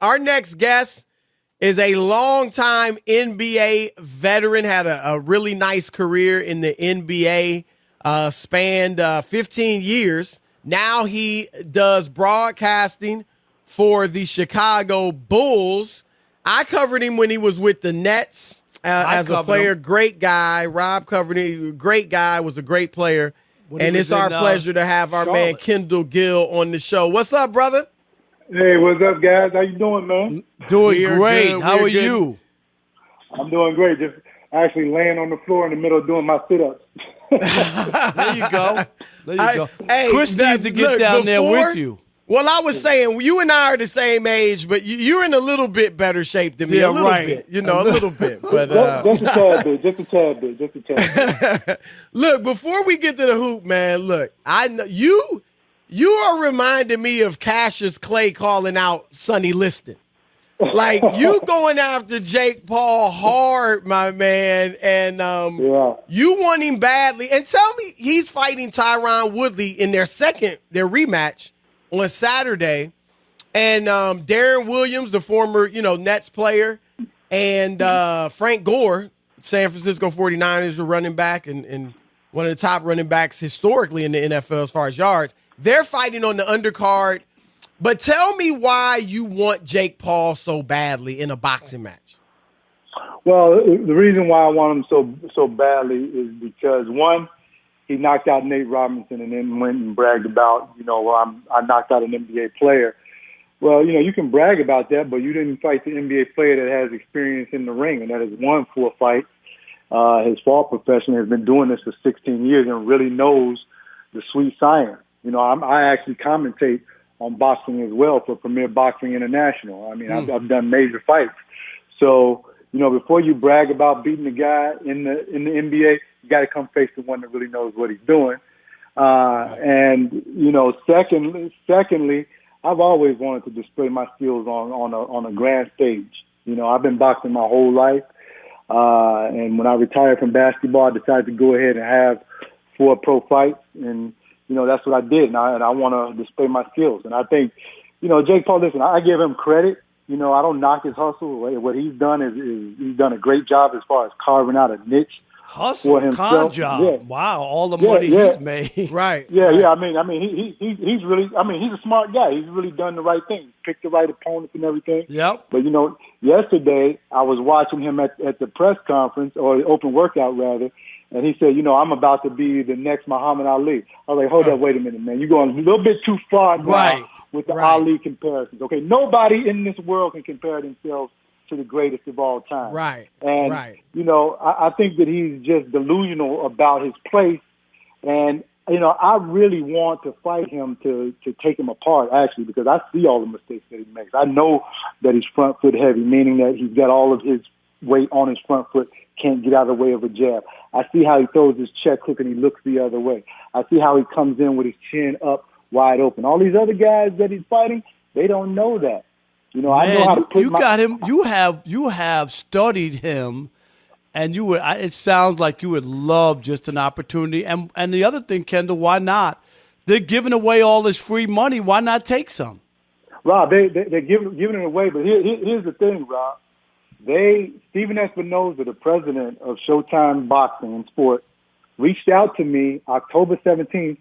Our next guest is a longtime NBA veteran, had a really nice career in the NBA, spanned 15 years. Now he does broadcasting for the Chicago Bulls. I covered him when he was with the Nets as a player. Great guy. Rob covered him. Great guy, was a great player. And it's our pleasure to have our man Kendall Gill on the show. What's up, brother? Hey, what's up, guys? How you doing, man? Doing great. How are you? I'm doing great. Just actually laying on the floor in the middle doing my sit-ups. There you go. Hey, Chris needs to get down there with you. Well, I was saying, you and I are the same age, but you're in a little bit better shape than me. A little bit. You know, a little bit. But just a tad bit. Just a tad bit. Look, before we get to the hoop, man, look, I know you are reminding me of Cassius Clay calling out Sonny Liston. Like, you going after Jake Paul hard, my man, and you want him badly. And tell me, he's fighting Tyron Woodley in their rematch on Saturday. And Darren Williams, the former, Nets player, and Frank Gore, San Francisco 49ers, a running back and one of the top running backs historically in the NFL as far as yards. They're fighting on the undercard. But tell me why you want Jake Paul so badly in a boxing match. Well, the reason why I want him so badly is because, one, he knocked out Nate Robinson and then went and bragged about, I knocked out an NBA player. Well, you can brag about that, but you didn't fight the NBA player that has experience in the ring and that has won 4 fights. His fought professionally, has been doing this for 16 years and really knows the sweet science. I actually commentate on boxing as well for Premier Boxing International. I mean, I've done major fights. So, before you brag about beating the guy in the NBA, you got to come face the one that really knows what he's doing. And secondly, I've always wanted to display my skills on a grand stage. I've been boxing my whole life. And when I retired from basketball, I decided to go ahead and have 4 pro fights, and that's what I did, and I want to display my skills. And I think, Jake Paul, listen, I give him credit. I don't knock his hustle. What he's done is he's done a great job as far as carving out a niche for himself. Con job. Yeah. Wow, all the money he's made. Right. Yeah. I mean, he's really. I mean, he's a smart guy. He's really done the right thing. Picked the right opponents and everything. Yep. But yesterday I was watching him at the press conference, or the open workout rather. And he said, I'm about to be the next Muhammad Ali. I was like, hold up, wait a minute, man. You're going a little bit too far now with the Ali comparisons. Okay, nobody in this world can compare themselves to the greatest of all time. Right. And, I think that he's just delusional about his place. And, I really want to fight him to take him apart, actually, because I see all the mistakes that he makes. I know that he's front foot heavy, meaning that he's got all of his weight on his front foot, can't get out of the way of a jab. I see how he throws his check hook and he looks the other way. I see how he comes in with his chin up wide open. All these other guys that he's fighting, they don't know that. I know how to put got him. You have studied him, and you would. It sounds like you would love just an opportunity. And the other thing, Kendall, why not? They're giving away all this free money. Why not take some? Rob, they're giving it away. But here's the thing, Rob. Steven Espinoza, the president of Showtime Boxing and Sport, reached out to me October 17th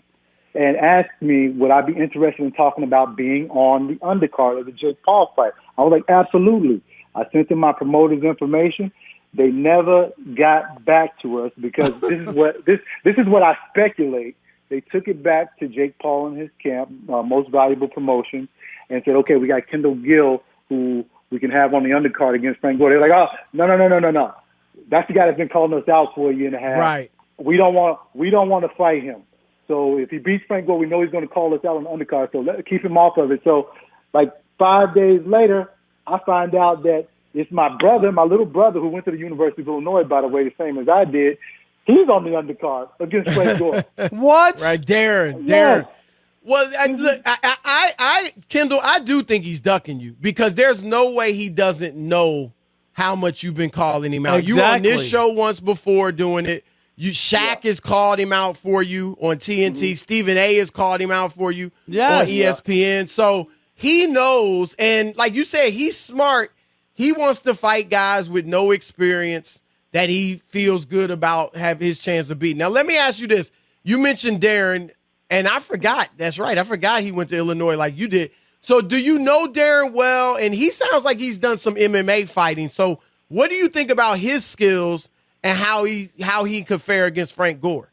and asked me would I be interested in talking about being on the undercard of the Jake Paul fight. I was like, absolutely. I sent them my promoter's information. They never got back to us because this is what I speculate. They took it back to Jake Paul and his camp, Most Valuable Promotion, and said, okay, we got Kendall Gill, who we can have on the undercard against Frank Gore. They're like, oh, no. That's the guy that's been calling us out for a year and a half. Right. We don't want to fight him. So if he beats Frank Gore, we know he's going to call us out on the undercard. So let's keep him off of it. So like 5 days later, I find out that it's my brother, my little brother, who went to the University of Illinois, by the way, the same as I did. He's on the undercard against Frank Gore. What? Right, Darren. Yes. Well, look, Kendall, I do think he's ducking you because there's no way he doesn't know how much you've been calling him out. Exactly. You were on this show once before doing it. Shaq has called him out for you on TNT. Stephen A. has called him out for you on ESPN. So he knows, and like you said, he's smart. He wants to fight guys with no experience that he feels good about have his chance to beat. Now, let me ask you this. You mentioned Darren, and I forgot. That's right. I forgot he went to Illinois like you did. So do you know Darren well? And he sounds like he's done some MMA fighting. So what do you think about his skills and how he could fare against Frank Gore?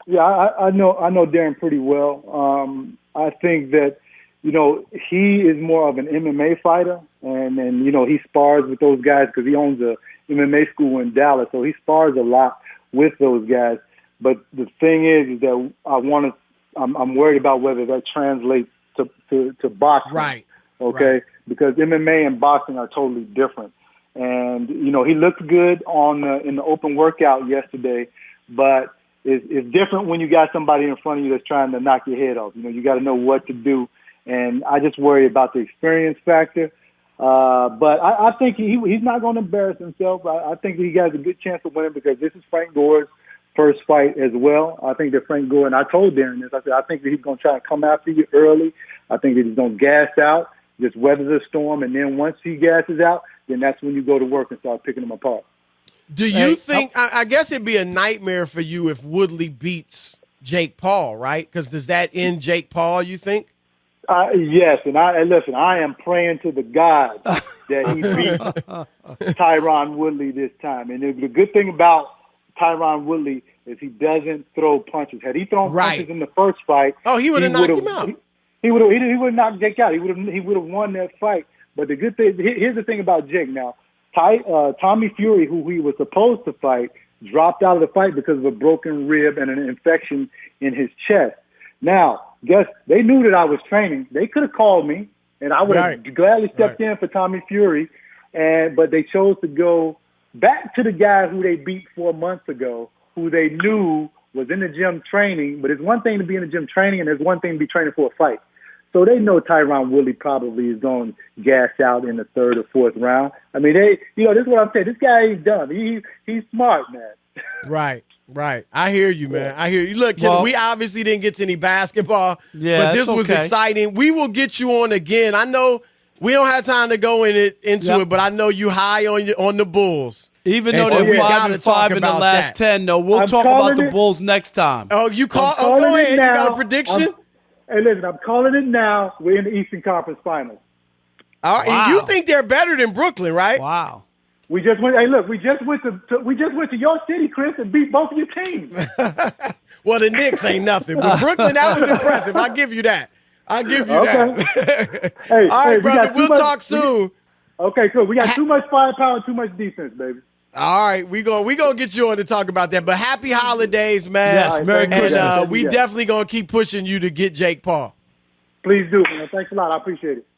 Yeah, I know Darren pretty well. I think that, he is more of an MMA fighter, and he spars with those guys because he owns a MMA school in Dallas, so he spars a lot with those guys. But the thing is that I'm worried about whether that translates to boxing. Right. Okay. Right. Because MMA and boxing are totally different. And, he looked good in the open workout yesterday, but it's different when you got somebody in front of you that's trying to knock your head off. You got to know what to do. And I just worry about the experience factor. But I think he's not going to embarrass himself. I think he has a good chance of winning because this is Frank Gore's first fight as well. I think that Frank Gore, and I told Darren this, I said, I think that he's going to try to come after you early. I think that he's going to gas out, just weather the storm, and then once he gasses out, then that's when you go to work and start picking him apart. Do you think, I guess it'd be a nightmare for you if Woodley beats Jake Paul, right? Because does that end Jake Paul, you think? Yes, and listen, I am praying to the God that he beats Tyron Woodley this time. And the good thing about Tyron Woodley is he doesn't throw punches. Had he thrown punches in the first fight, he would have knocked him out. He would have knocked Jake out. He would have won that fight. But the good thing, here's the thing about Jake now. Tommy Fury, who he was supposed to fight, dropped out of the fight because of a broken rib and an infection in his chest. Now, they knew that I was training. They could have called me, and I would have gladly stepped in for Tommy Fury. But they chose to go back to the guy who they beat 4 months ago, who they knew was in the gym training. But it's one thing to be in the gym training, and there's one thing to be training for a fight. So they know Tyron Woodley probably is going to gas out in the third or fourth round. I mean, this is what I'm saying. This guy ain't dumb. He's smart, man. Right. I hear you, man. I hear you. Look, we obviously didn't get to any basketball, but this was exciting. We will get you on again. I know we don't have time to go into it, but I know you high on the Bulls. Even though they're 5-5 in the last 10, though, we'll talk about the Bulls next time. Oh, you call? Oh, go ahead. You got a prediction? Hey, listen, I'm calling it now. We're in the Eastern Conference Finals. All right, and you think they're better than Brooklyn, right? Wow. We just went. Hey, look, we just went to your city, Chris, and beat both of your teams. Well, the Knicks ain't nothing, but Brooklyn, that was impressive. I'll give you that. Hey, all right, brother. We'll talk soon. Okay, cool. We got too much firepower and too much defense, baby. All right, we gonna get you on to talk about that. But happy holidays, man. Yes, Merry Christmas. And we definitely gonna keep pushing you to get Jake Paul. Please do, man. Thanks a lot. I appreciate it.